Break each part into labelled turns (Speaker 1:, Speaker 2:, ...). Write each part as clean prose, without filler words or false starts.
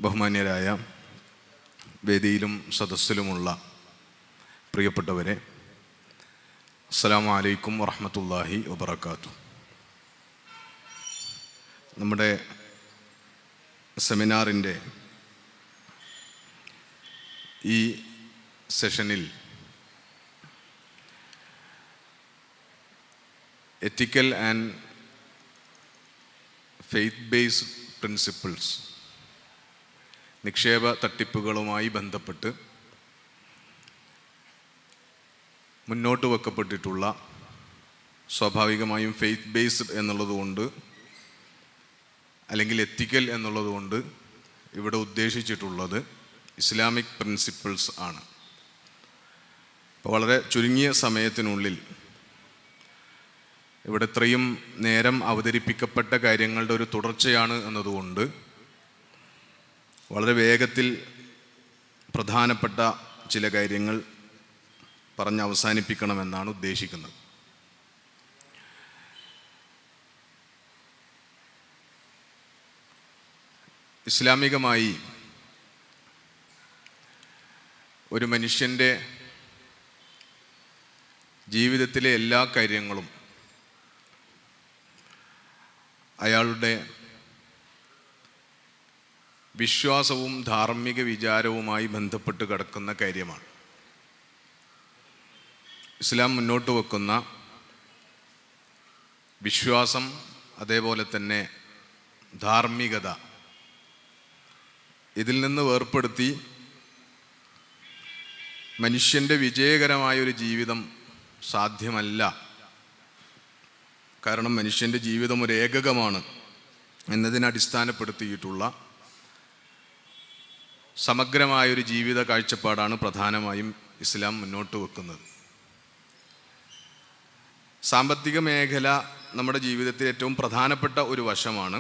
Speaker 1: ബഹുമാന്യരായ വേദിയിലും സദസ്സിലുമുള്ള പ്രിയപ്പെട്ടവരെ, അസ്സലാമു അലൈക്കും വറഹ്മത്തുള്ളാഹി വബറകാതുഹു. നമ്മുടെ സെമിനാറിൻ്റെ ഈ സെഷനിൽ ethical and faith based principles, നിക്ഷേപ തട്ടിപ്പുകളുമായി ബന്ധപ്പെട്ട് മുന്നോട്ട് വെക്കപ്പെട്ടിട്ടുള്ള, സ്വാഭാവികമായും ഫെയ്ത്ത് ബേസ്ഡ് എന്നുള്ളതുകൊണ്ട് അല്ലെങ്കിൽ എത്തിക്കൽ എന്നുള്ളതുകൊണ്ട് ഇവിടെ ഉദ്ദേശിച്ചിട്ടുള്ളത് ഇസ്ലാമിക് പ്രിൻസിപ്പിൾസ് ആണ്. അപ്പോൾ വളരെ ചുരുങ്ങിയ സമയത്തിനുള്ളിൽ ഇവിടെ ഇത്രയും നേരം അവതരിപ്പിക്കപ്പെട്ട കാര്യങ്ങളുടെ ഒരു തുടർച്ചയാണ് എന്നതുകൊണ്ട് വളരെ വേഗത്തിൽ പ്രധാനപ്പെട്ട ചില കാര്യങ്ങൾ പറഞ്ഞ് അവസാനിപ്പിക്കണമെന്നാണ് ഉദ്ദേശിക്കുന്നത്. ഇസ്ലാമികമായി ഒരു മനുഷ്യൻ്റെ ജീവിതത്തിലെ എല്ലാ കാര്യങ്ങളും അയാളുടെ വിശ്വാസവും ധാർമ്മിക വിചാരവുമായി ബന്ധപ്പെട്ട് കിടക്കുന്ന കാര്യമാണ്. ഇസ്ലാം മുന്നോട്ട് വെക്കുന്ന വിശ്വാസം, അതേപോലെ തന്നെ ധാർമ്മികത, ഇതിൽ നിന്ന് വേർപ്പെടുത്തി മനുഷ്യൻ്റെ വിജയകരമായൊരു ജീവിതം സാധ്യമല്ല. കാരണം മനുഷ്യൻ്റെ ജീവിതം ഒരു ഏകകമാണ് എന്നതിനെ അടിസ്ഥാനപ്പെടുത്തിയിട്ടുള്ള സമഗ്രമായൊരു ജീവിത കാഴ്ചപ്പാടാണ് പ്രധാനമായും ഇസ്ലാം മുന്നോട്ട് വെക്കുന്നത്. സാമ്പത്തിക മേഖല നമ്മുടെ ജീവിതത്തിൽ ഏറ്റവും പ്രധാനപ്പെട്ട ഒരു വശമാണ്.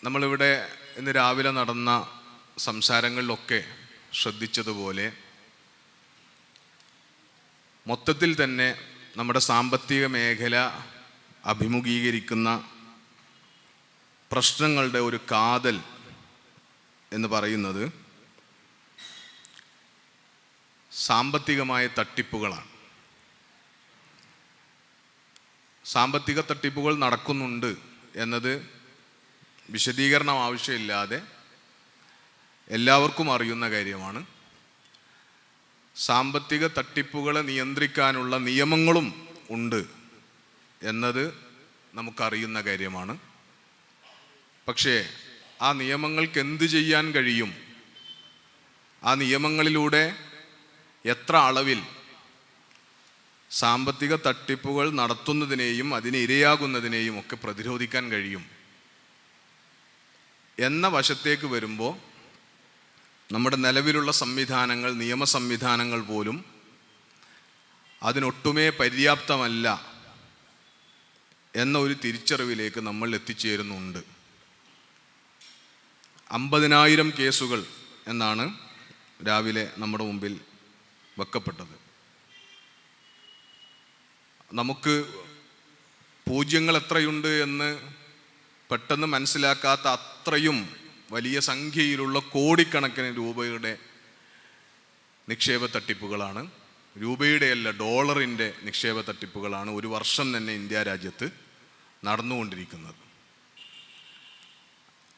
Speaker 1: നമ്മളിവിടെ ഇന്ന് രാവിലെ നടന്ന സംസാരങ്ങളിലൊക്കെ ശ്രദ്ധിച്ചതുപോലെ മൊത്തത്തിൽ തന്നെ നമ്മുടെ സാമ്പത്തിക മേഖല അഭിമുഖീകരിക്കുന്ന പ്രശ്നങ്ങളുടെ ഒരു കാതൽ എന്ന് പറയുന്നത് സാമ്പത്തികമായ തട്ടിപ്പുകളാണ്. സാമ്പത്തിക തട്ടിപ്പുകൾ നടക്കുന്നുണ്ട് എന്നത് വിശദീകരണം ആവശ്യമില്ലാതെ എല്ലാവർക്കും അറിയുന്ന കാര്യമാണ്. സാമ്പത്തിക തട്ടിപ്പുകളെ നിയന്ത്രിക്കാനുള്ള നിയമങ്ങളും ഉണ്ട് എന്നത് നമുക്കറിയുന്ന കാര്യമാണ്. പക്ഷേ ആ നിയമങ്ങൾക്ക് എന്ത് ചെയ്യാൻ കഴിയും, ആ നിയമങ്ങളിലൂടെ എത്ര അളവിൽ സാമ്പത്തിക തട്ടിപ്പുകൾ നടത്തുന്നതിനെയും അതിന് ഇരയാകുന്നതിനെയും ഒക്കെ പ്രതിരോധിക്കാൻ കഴിയും എന്ന വശത്തേക്ക് വരുമ്പോൾ നമ്മുടെ നിലവിലുള്ള സംവിധാനങ്ങൾ, നിയമ സംവിധാനങ്ങൾ പോലും അതിനൊട്ടുമേ പര്യാപ്തമല്ല എന്ന ഒരു തിരിച്ചറിവിലേക്ക് നമ്മൾ എത്തിച്ചേരുന്നുണ്ട്. 50,000 കേസുകൾ എന്നാണ് രാവിലെ നമ്മുടെ മുമ്പിൽ വെക്കപ്പെട്ടത്. നമുക്ക് പൂജ്യങ്ങൾ എത്രയുണ്ട് എന്ന് പെട്ടെന്ന് മനസ്സിലാക്കാത്ത അത്രയും വലിയ സംഖ്യയിലുള്ള കോടിക്കണക്കിന് രൂപയുടെ നിക്ഷേപ തട്ടിപ്പുകളാണ്, രൂപയുടെയല്ല ഡോളറിൻ്റെ നിക്ഷേപ തട്ടിപ്പുകളാണ് ഒരു വർഷം തന്നെ ഇന്ത്യ രാജ്യത്ത് നടന്നുകൊണ്ടിരിക്കുന്നത്.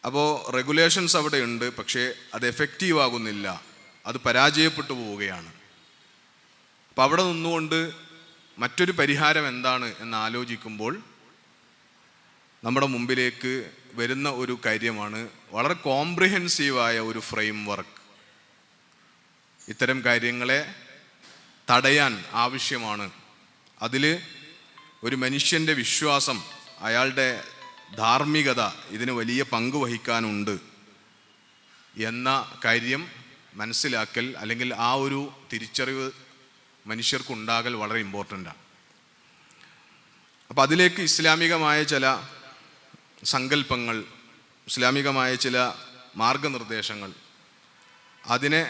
Speaker 1: അപ്പോൾ റെഗുലേഷൻസ് അവിടെ ഉണ്ട്, പക്ഷേ അത് എഫക്റ്റീവ് ആകുന്നില്ല, അത് പരാജയപ്പെട്ടു പോവുകയാണ്. അപ്പം അവിടെ നിന്നുകൊണ്ട് മറ്റൊരു പരിഹാരം എന്താണ് എന്ന് ആലോചിക്കുമ്പോൾ നമ്മുടെ മുമ്പിലേക്ക് വരുന്ന ഒരു കാര്യമാണ് വളരെ കോംപ്രിഹെൻസീവായ ഒരു ഫ്രെയിം വർക്ക്. ഇത്തരം കാര്യങ്ങളെ തടയാൻ ആവശ്യമാണ്. അതിൽ ഒരു മനുഷ്യൻ്റെ വിശ്വാസം, അയാളുടെ ധാർമ്മികത ഇതിന് വലിയ പങ്ക് വഹിക്കാനുണ്ട് എന്ന കാര്യം മനസ്സിലാക്കൽ, അല്ലെങ്കിൽ ആ ഒരു തിരിച്ചറിവ് മനുഷ്യർക്കുണ്ടാകൽ വളരെ ഇമ്പോർട്ടൻ്റാണ്. അപ്പം അതിലേക്ക് ഇസ്ലാമികമായ ചില സങ്കല്പങ്ങൾ, ഇസ്ലാമികമായ ചില മാർഗനിർദ്ദേശങ്ങൾ, അതിനെ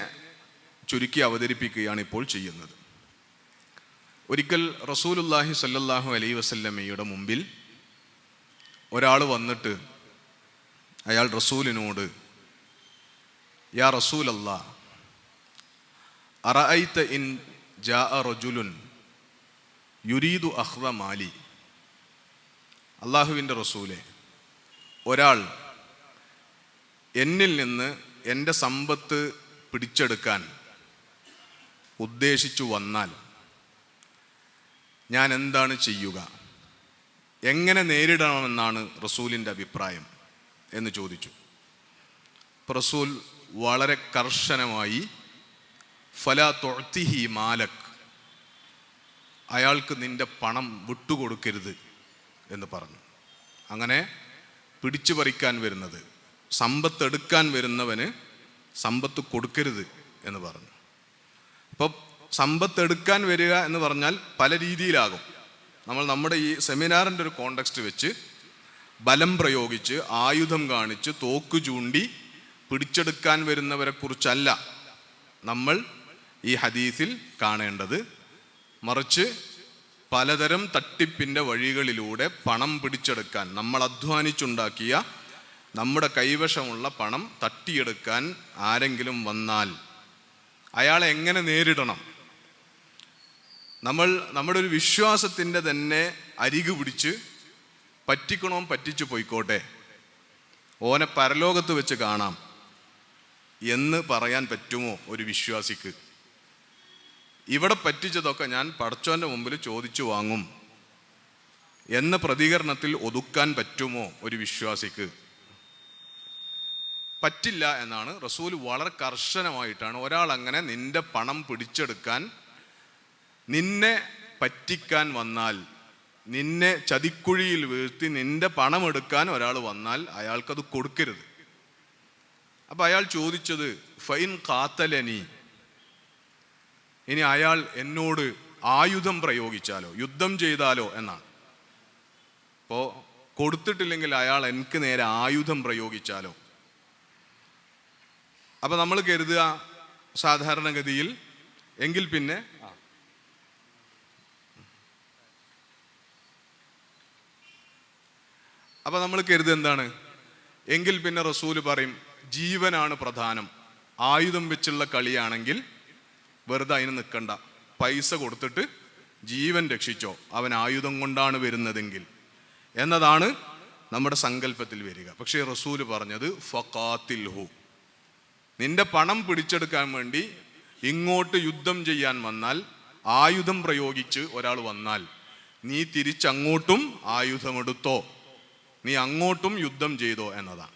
Speaker 1: ചുരുക്കി അവതരിപ്പിക്കുകയാണ് ഇപ്പോൾ ചെയ്യുന്നത്. ഒരിക്കൽ റസൂലുള്ളാഹി സ്വല്ലല്ലാഹു അലൈഹി വസല്ലമയുടെ മുമ്പിൽ ഒരാൾ വന്നിട്ട് അയാൾ റസൂലിനോട്, യാ റസൂലല്ലാ അറഅയ്ത ഇൻ ജാഅ റജുലുൻ യുരീദു അഖ്ദ മാലി, അള്ളാഹുവിൻ്റെ റസൂലെ, ഒരാൾ എന്നിൽ നിന്ന് എൻ്റെ സമ്പത്ത് പിടിച്ചെടുക്കാൻ ഉദ്ദേശിച്ചു വന്നാൽ ഞാൻ എന്താണ് ചെയ്യുക, എങ്ങനെ നേരിടണമെന്നാണ് റസൂലിൻ്റെ അഭിപ്രായം എന്ന് ചോദിച്ചു. റസൂൽ വളരെ കർശനമായി ഫലാ തുഅ്തിഹി മാലക്, അയാൾക്ക് നിന്റെ പണം വിട്ടുകൊടുക്കരുത് എന്ന് പറഞ്ഞു. അങ്ങനെ പിടിച്ചു പറിക്കാൻ വരുന്നത്, സമ്പത്ത് എടുക്കാൻ വരുന്നവന് സമ്പത്ത് കൊടുക്കരുത് എന്ന് പറഞ്ഞു. അപ്പോൾ സമ്പത്ത് എടുക്കാൻ വരിക എന്ന് പറഞ്ഞാൽ പല രീതിയിലാകും. നമ്മുടെ ഈ സെമിനാറിൻ്റെ ഒരു കോണ്ടെക്സ്റ്റ് വെച്ച് ബലം പ്രയോഗിച്ച് ആയുധം കാണിച്ച് തോക്ക് ചൂണ്ടി പിടിച്ചെടുക്കാൻ വരുന്നവരെ കുറിച്ചല്ല നമ്മൾ ഈ ഹദീസിൽ കാണേണ്ടത്. മറിച്ച് പലതരം തട്ടിപ്പിൻ്റെ വഴികളിലൂടെ പണം പിടിച്ചെടുക്കാൻ, നമ്മൾ അധ്വാനിച്ചുണ്ടാക്കിയ നമ്മുടെ കൈവശമുള്ള പണം തട്ടിയെടുക്കാൻ ആരെങ്കിലും വന്നാൽ അയാളെ എങ്ങനെ നേരിടണം. നമ്മുടെ ഒരു വിശ്വാസത്തിൻ്റെ തന്നെ അരികു പിടിച്ച് പറ്റിക്കണോ പറ്റിച്ചു പോയിക്കോട്ടെ, ഓനെ പരലോകത്ത് വെച്ച് കാണാം എന്ന് പറയാൻ പറ്റുമോ ഒരു വിശ്വാസിക്ക്? ഇവിടെ പറ്റിച്ചതൊക്കെ ഞാൻ പടച്ചോൻ്റെ മുമ്പിൽ ചോദിച്ചു വാങ്ങും എന്ന പ്രതികരണത്തിൽ ഒതുക്കാൻ പറ്റുമോ ഒരു വിശ്വാസിക്ക്? പറ്റില്ല എന്നാണ് റസൂൽ വളരെ കർശനമായിട്ടാണ്. ഒരാൾ അങ്ങനെ നിന്റെ പണം പിടിച്ചെടുക്കാൻ, നിന്നെ പറ്റിക്കാൻ വന്നാൽ, നിന്നെ ചതിക്കുഴിയിൽ വീഴ്ത്തി നിന്റെ പണം എടുക്കാൻ ഒരാൾ വന്നാൽ അയാൾക്കത് കൊടുക്കരുത്. അപ്പം അയാൾ ചോദിച്ചത് ഫൈൻ ഖാത്തലനി, ഇനി അയാൾ എന്നോട് ആയുധം പ്രയോഗിച്ചാലോ, യുദ്ധം ചെയ്താലോ എന്നാണ്. അപ്പോൾ കൊടുത്തിട്ടില്ലെങ്കിൽ അയാൾ എനിക്ക് നേരെ ആയുധം പ്രയോഗിച്ചാലോ? അപ്പം നമ്മൾ കരുതുക സാധാരണഗതിയിൽ എങ്കിൽ പിന്നെ അപ്പം നമ്മൾ കരുതുക എന്താണ്? എങ്കിൽ പിന്നെ റസൂല് പറയും ജീവനാണ് പ്രധാനം, ആയുധം വെച്ചുള്ള കളിയാണെങ്കിൽ വെറുതെ അതിന് നിൽക്കണ്ട, പൈസ കൊടുത്തിട്ട് ജീവൻ രക്ഷിച്ചോ, അവൻ ആയുധം കൊണ്ടാണ് വരുന്നതെങ്കിൽ എന്നതാണ് നമ്മുടെ സങ്കല്പത്തിൽ വരിക. പക്ഷേ റസൂല് പറഞ്ഞത് ഫഖാത്തിൽഹു, നിന്റെ പണം പിടിച്ചെടുക്കാൻ വേണ്ടി ഇങ്ങോട്ട് യുദ്ധം ചെയ്യാൻ വന്നാൽ, ആയുധം പ്രയോഗിച്ച് ഒരാൾ വന്നാൽ നീ തിരിച്ചങ്ങോട്ടും ആയുധമെടുത്തോ, നീ അങ്ങോട്ടും യുദ്ധം ചെയ്തോ എന്നതാണ്.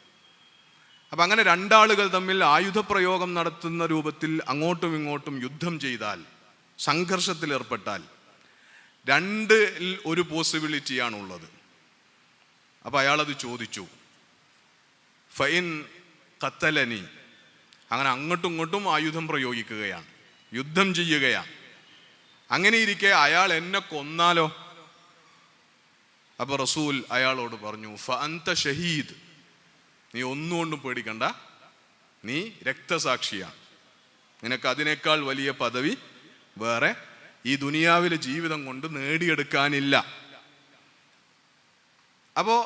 Speaker 1: അപ്പം അങ്ങനെ രണ്ടാളുകൾ തമ്മിൽ ആയുധപ്രയോഗം നടത്തുന്ന രൂപത്തിൽ അങ്ങോട്ടും ഇങ്ങോട്ടും യുദ്ധം ചെയ്താൽ, സംഘർഷത്തിലേർപ്പെട്ടാൽ രണ്ടിൽ ഒരു പോസിബിലിറ്റിയാണുള്ളത്. അപ്പം അയാളത് ചോദിച്ചു, ഫൈൻ ഖത്തലനി, അങ്ങനെ അങ്ങോട്ടും ഇങ്ങോട്ടും ആയുധം പ്രയോഗിക്കുകയാണ്, യുദ്ധം ചെയ്യുകയാണ്. അങ്ങനെ ഇരിക്കെ അയാൾ എന്നെ കൊന്നാലോ? അപ്പോൾ റസൂൽ അയാളോട് പറഞ്ഞു ഫഅന്ത ഷഹീദ്, നീ ഒന്നുകൊണ്ടും പേടിക്കണ്ട, നീ രക്തസാക്ഷിയാണ്, നിനക്ക് അതിനേക്കാൾ വലിയ പദവി വേറെ ഈ ദുനിയാവിലെ ജീവിതം കൊണ്ട് നേടിയെടുക്കാനില്ല. അപ്പോൾ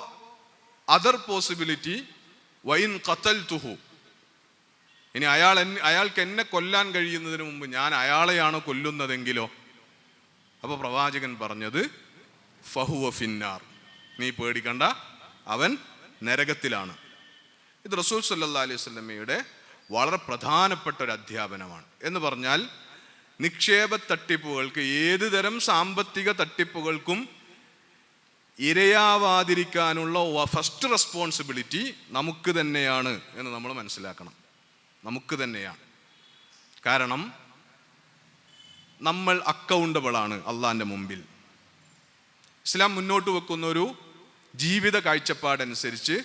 Speaker 1: അതർ പോസിബിലിറ്റി വൈൻ ഖതൽതുഹു, ഇനി അയാൾക്ക് എന്നെ കൊല്ലാൻ കഴിയുന്നതിന് മുമ്പ് ഞാൻ അയാളെയാണോ കൊല്ലുന്നതെങ്കിലോ? അപ്പോൾ പ്രവാചകൻ പറഞ്ഞത് ഫഹുവ ഫിന്നാർ, നീ പേടിക്കണ്ട, അവൻ നരകത്തിലാണ്. ഇത് റസൂൽ സല്ലല്ലാഹു അലൈഹി വസല്ലമയുടെ വളരെ പ്രധാനപ്പെട്ട ഒരു അധ്യാപനമാണ്. എന്ന് പറഞ്ഞാൽ നിക്ഷേപ തട്ടിപ്പുകൾക്ക്, ഏത് തരം സാമ്പത്തിക തട്ടിപ്പുകൾക്കും ഇരയാവാതിരിക്കാനുള്ള ഫസ്റ്റ് റെസ്പോൺസിബിലിറ്റി നമുക്ക് തന്നെയാണ് എന്ന് നമ്മൾ മനസ്സിലാക്കണം. നമുക്ക് തന്നെയാണ്. കാരണം നമ്മൾ അക്കൗണ്ടബിളാണ് അള്ളാഹിൻ്റെ മുമ്പിൽ. ഇസ്ലാം മുന്നോട്ട് വെക്കുന്ന ഒരു ജീവിത കാഴ്ചപ്പാടനുസരിച്ച്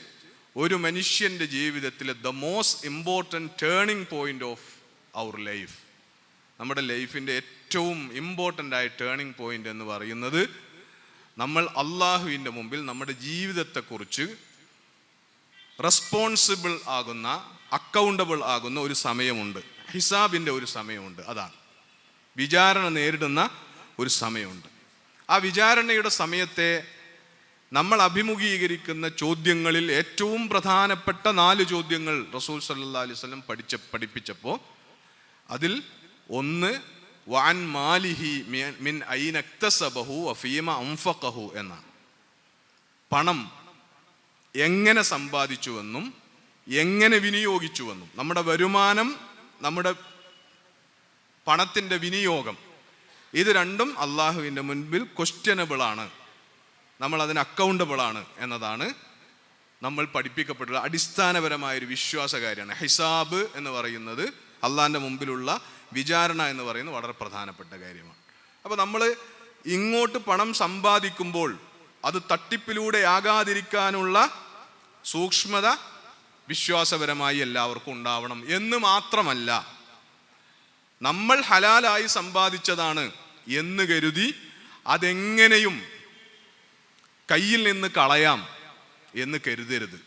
Speaker 1: ഒരു മനുഷ്യൻ്റെ ജീവിതത്തിലെ the most important turning point of our life, നമ്മുടെ ലൈഫിൻ്റെ ഏറ്റവും ഇമ്പോർട്ടൻ്റ് ആയ ടേണിംഗ് പോയിന്റ് എന്ന് പറയുന്നത് നമ്മൾ അള്ളാഹുവിൻ്റെ മുമ്പിൽ നമ്മുടെ ജീവിതത്തെക്കുറിച്ച് റെസ്പോൺസിബിൾ ആകുന്ന, അക്കൗണ്ടബിൾ ആകുന്ന ഒരു സമയമുണ്ട്, ഹിസാബിൻ്റെ ഒരു സമയമുണ്ട്. അതാണ് വിചാരണ നേരിടുന്ന ഒരു സമയമുണ്ട്. ആ വിചാരണയുടെ സമയത്തെ നമ്മൾ അഭിമുഖീകരിക്കുന്ന ചോദ്യങ്ങളിൽ ഏറ്റവും പ്രധാനപ്പെട്ട 4 ചോദ്യങ്ങൾ റസൂൽ സല്ലല്ലാഹു അലൈഹി വസല്ലം പഠിപ്പിച്ചപ്പോൾ അതിൽ ഒന്ന് വഅൻ മാലിഹി മിൻ ഐന ഇക്തസബഹു വഫീമ അൻഫഖഹു എന്നാണ്. പണം എങ്ങനെ സമ്പാദിച്ചുവെന്നും എങ്ങനെ വിനിയോഗിച്ചുവെന്നും, നമ്മുടെ വരുമാനം, നമ്മുടെ പണത്തിൻ്റെ വിനിയോഗം, ഇത് രണ്ടും അള്ളാഹുവിൻ്റെ മുൻപിൽ ക്വസ്റ്റ്യനബിൾ ആണ്, നമ്മൾ അതിന് അക്കൗണ്ടബിൾ ആണ് എന്നതാണ് നമ്മൾ പഠിപ്പിക്കപ്പെട്ടുള്ള അടിസ്ഥാനപരമായൊരു വിശ്വാസ കാര്യമാണ്. ഹിസാബ് എന്ന് പറയുന്നത്, അള്ളാഹിൻ്റെ മുമ്പിലുള്ള വിചാരണ എന്ന് പറയുന്നത് വളരെ പ്രധാനപ്പെട്ട കാര്യമാണ്. അപ്പോൾ നമ്മൾ ഇങ്ങോട്ട് പണം സമ്പാദിക്കുമ്പോൾ അത് തട്ടിപ്പിലൂടെ ആകാതിരിക്കാനുള്ള സൂക്ഷ്മത വിശ്വാസപരമായി എല്ലാവർക്കും ഉണ്ടാവണം എന്ന് മാത്രമല്ല, നമ്മൾ ഹലാലായി സമ്പാദിച്ചതാണ് എന്ന് കരുതി അതെങ്ങനെയും കയ്യിൽ നിന്ന് കളയാം എന്ന് കരുതരുത്.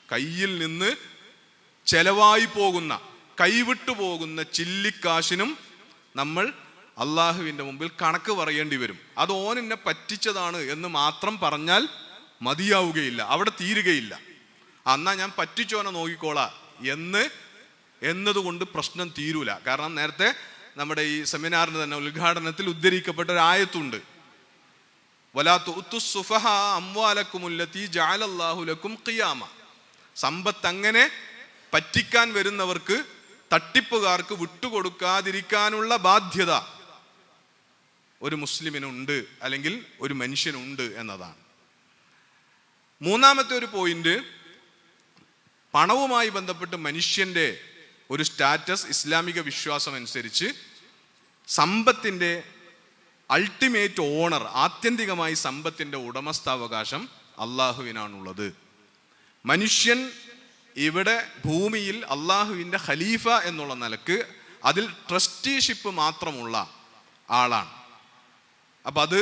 Speaker 1: കയ്യിൽ നിന്ന് ചെലവായി പോകുന്ന, കൈവിട്ടു പോകുന്ന ചില്ലിക്കാശിനും നമ്മൾ അള്ളാഹുവിൻ്റെ മുമ്പിൽ കണക്ക് പറയേണ്ടി വരും. അത് ഓൻ എന്നെ പറ്റിച്ചതാണ് എന്ന് മാത്രം പറഞ്ഞാൽ മതിയാവുകയില്ല, അവിടെ തീരുകയില്ല. എന്നാ ഞാൻ പറ്റിച്ചോനെ നോക്കിക്കോളാം എന്നതുകൊണ്ട് പ്രശ്നം തീരൂല. കാരണം നേരത്തെ നമ്മുടെ ഈ സെമിനാറിന് തന്നെ ഉദ്ഘാടനത്തിൽ ഉദ്ധരിക്കപ്പെട്ട ഒരു ആയത്തുണ്ട്, വലാ തുഅ്തുസ് സുഫഹാ അംവാലക്കുമുല്ലതി ജഅലല്ലാഹു ലക്കും ഖിയാമ. സമ്പത്ത് അങ്ങനെ പറ്റിക്കാൻ വരുന്നവർക്ക്, തട്ടിപ്പുകാർക്ക് വിട്ടുകൊടുക്കാതിരിക്കാനുള്ള ബാധ്യത ഒരു മുസ്ലിമിനുണ്ട്, അല്ലെങ്കിൽ ഒരു മനുഷ്യനുണ്ട് എന്നതാണ്. മൂന്നാമത്തെ ഒരു പോയിന്റ്, പണവുമായി ബന്ധപ്പെട്ട് മനുഷ്യൻ്റെ ഒരു സ്റ്റാറ്റസ് ഇസ്ലാമിക വിശ്വാസം അനുസരിച്ച് സമ്പത്തിൻ്റെ അൾട്ടിമേറ്റ് ഓണർ, ആത്യന്തികമായി സമ്പത്തിൻ്റെ ഉടമസ്ഥാവകാശം അള്ളാഹുവിനാണുള്ളത്. മനുഷ്യൻ ഇവിടെ ഭൂമിയിൽ അള്ളാഹുവിൻ്റെ ഖലീഫ എന്നുള്ള നിലക്ക് അതിൽ ട്രസ്റ്റിഷിപ്പ് മാത്രമുള്ള ആളാണ്. അപ്പം അത്